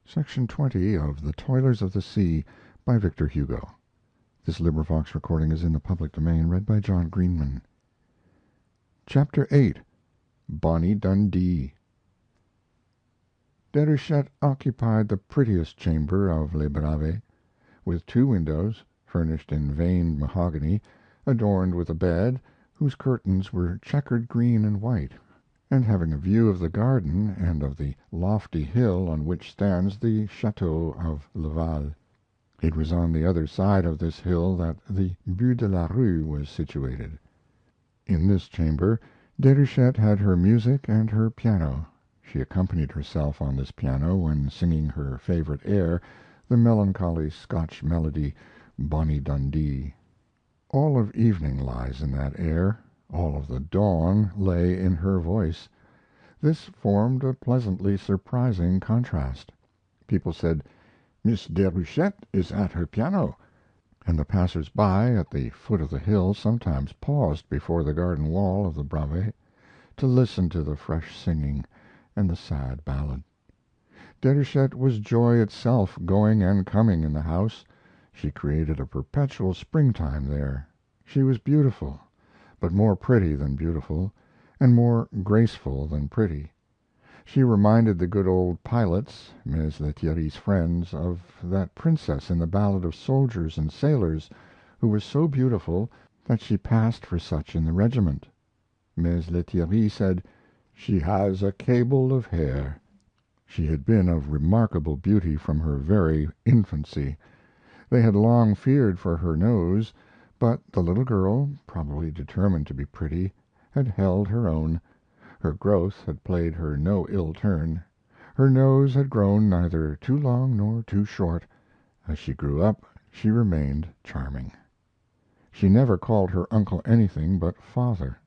Section 20 of The Toilers of the Sea, by Victor Hugo. This recording is in the public domain, read by John Greenman. Chapter 8. Bonny Dundee. Déruchette occupied the prettiest chamber of Les Braves, with two windows, furnished in veined mahogany, adorned with a bed whose curtains were checkered green and white, and having a view of the garden and of the lofty hill on which stands the Chateau of Leval. It was on the other side of this hill that the Bû de la Rue was situated. In this chamber Déruchette had her music and her piano. She accompanied herself on this piano when singing her favorite air, the melancholy Scotch melody, Bonny Dundee. All of evening lies in that air. All of the dawn lay in her voice. This formed a pleasantly surprising contrast. People said, "Miss Déruchette is at her piano," and the passers-by at the foot of the hill sometimes paused before the garden wall of the Braves to listen to the fresh singing and the sad ballad. Déruchette was joy itself, going and coming in the house. She created a perpetual springtime there. She was beautiful, but more pretty than beautiful, and more graceful than pretty. She reminded the good old pilots, Mess Lethierry's friends, of that princess in the ballad of Soldiers and Sailors, who was so beautiful that she passed for such in the regiment. Mess Lethierry said, "She has a cable of hair." She had been of remarkable beauty from her very infancy. They had long feared for her nose, but the little girl, probably determined to be pretty, had held her own. Her growth had played her no ill turn. Her nose had grown neither too long nor too short. As she grew up she remained charming. She never called her uncle anything but father.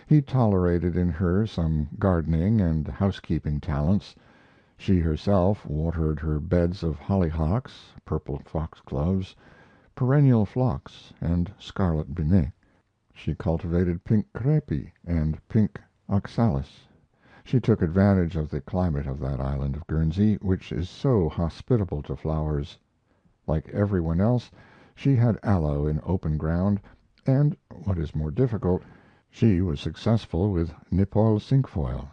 He tolerated in her some gardening and housekeeping talents. She herself watered her beds of hollyhocks, purple foxgloves, perennial phlox, and scarlet benet. She cultivated pink crépi and pink oxalis. She took advantage of the climate of that island of Guernsey, which is so hospitable to flowers. Like every one else, she had aloe in open ground, and, what is more difficult, she was successful with Nepaul cinquefoil.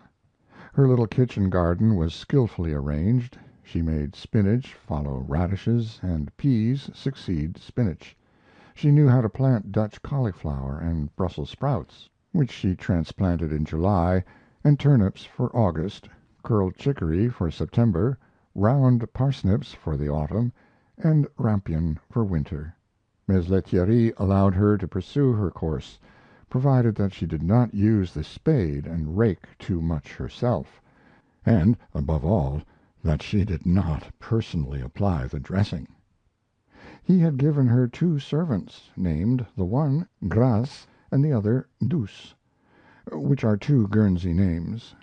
Her little kitchen garden was skilfully arranged. She made spinach follow radishes and peas succeed spinach. She knew how to plant Dutch cauliflower and Brussels sprouts, which she transplanted in July, and turnips for August, curled chicory for September, round parsnips for the autumn, and rampion for winter. Mess Lethierry allowed her to pursue her course, provided that she did not use the spade and rake too much herself, and, above all, that she did not personally apply the dressing. He had given her two servants, named the one Grace and the other Douce, which are two Guernsey names.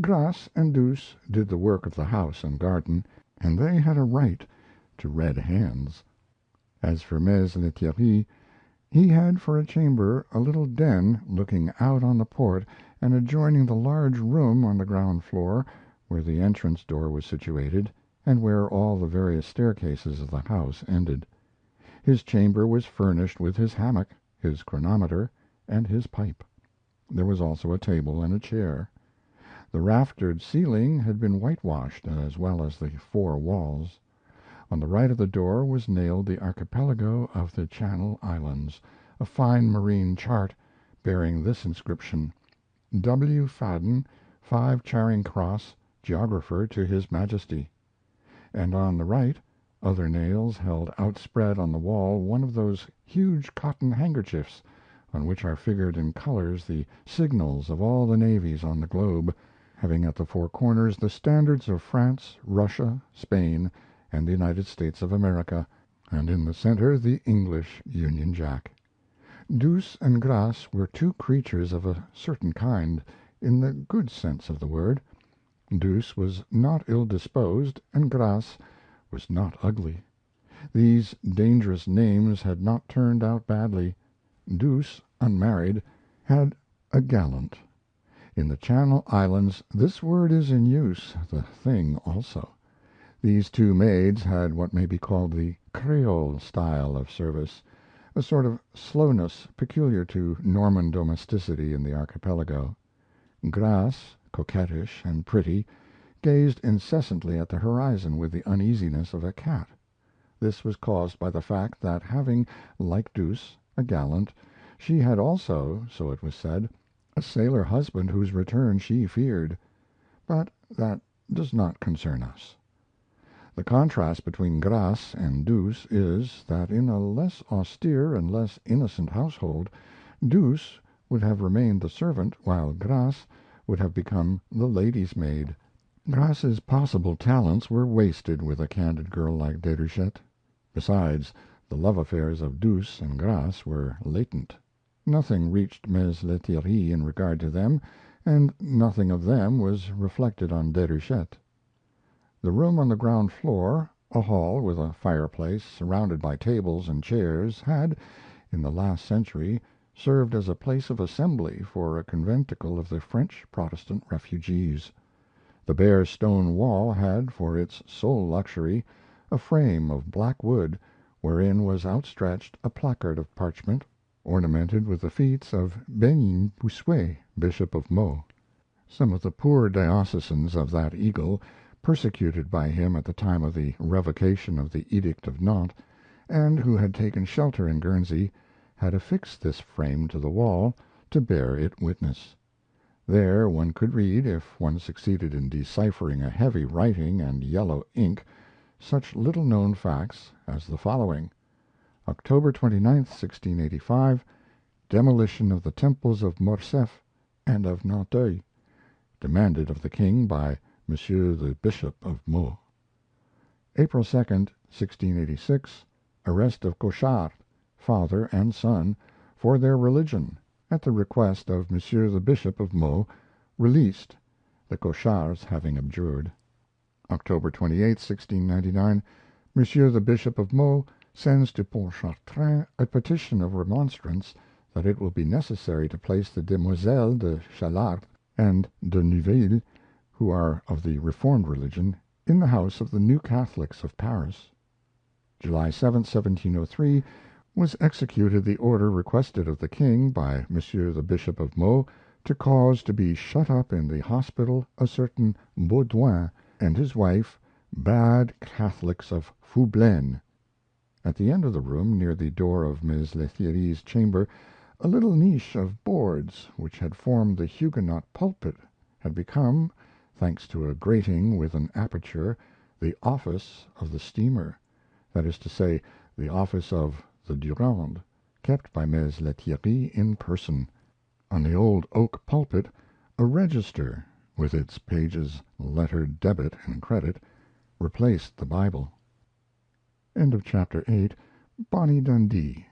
Grace and Douce did the work of the house and garden, and they had a right to red hands. As for Mess Lethierry, he had for a chamber a little den looking out on the port and adjoining the large room on the ground floor where the entrance door was situated, and where all the various staircases of the house ended. His chamber was furnished with his hammock, his chronometer, and his pipe. There was also a table and a chair. The raftered ceiling had been whitewashed, as well as the four walls. On the right of the door was nailed the archipelago of the Channel Islands, a fine marine chart, bearing this inscription: W. Fadden, 5 Charing Cross, Geographer to His Majesty. And on the right, other nails held outspread on the wall one of those huge cotton handkerchiefs on which are figured in colors the signals of all the navies on the globe, having at the four corners the standards of France, Russia, Spain, and the United States of America, and in the center the English Union Jack. Douce and Grace were two creatures of a certain kind, in the good sense of the word. Douce was not ill-disposed, and Grace was not ugly. These dangerous names had not turned out badly. Douce, unmarried, had a gallant. In the Channel Islands this word is in use, the thing also. These two maids had what may be called the Creole style of service, a sort of slowness peculiar to Norman domesticity in the archipelago. Grace, coquettish and pretty, gazed incessantly at the horizon with the uneasiness of a cat. This was caused by the fact that having, like Douce, a gallant, she had also, so it was said, a sailor husband whose return she feared. But that does not concern us. The contrast between Grace and Douce is, that in a less austere and less innocent household Douce would have remained the servant, while Grace would have become the lady's maid. Grace's possible talents were wasted with a candid girl like Déruchette. Besides, the love affairs of Douce and Grace were latent. Nothing reached Mess Lethierry in regard to them, and nothing of them was reflected on Déruchette. The room on the ground floor, a hall with a fireplace surrounded by tables and chairs, had, in the last century, served as a place of assembly for a conventicle of the French Protestant refugees. The bare stone wall had for its sole luxury a frame of black wood wherein was outstretched a placard of parchment ornamented with the feats of Benign Bossuet, Bishop of Meaux. Some of the poor diocesans of that eagle, persecuted by him at the time of the revocation of the Edict of Nantes, and who had taken shelter in Guernsey, had affixed this frame to the wall to bear it witness. There one could read, if one succeeded in deciphering a heavy writing and yellow ink, such little known facts as the following: October 29, 1685, demolition of the temples of Morcerf and of Nanteuil, demanded of the king by Monsieur the Bishop of Meaux. April 2, 1686, arrest of Cochard, father and son, for their religion, at the request of Monsieur the Bishop of Meaux, released, the Cochards having abjured. October 28, 1699, Monsieur the Bishop of Meaux sends to Pontchartrain a petition of remonstrance that it will be necessary to place the Demoiselles de Chalard and de Neuville, who are of the Reformed religion, in the house of the New Catholics of Paris. July 7, 1703, was executed the order requested of the king by Monsieur the Bishop of Meaux to cause to be shut up in the hospital a certain Baudouin and his wife, bad Catholics of Foublaine. At the end of the room, near the door of Mess Lethierry's chamber, a little niche of boards which had formed the Huguenot pulpit had become, thanks to a grating with an aperture, the office of the steamer, that is to say, the office of the Durande, kept by Mess Lethierry in person. On the old oak pulpit a register, with its pages lettered debit and credit, replaced the Bible. End of Chapter 8. Bonny Dundee.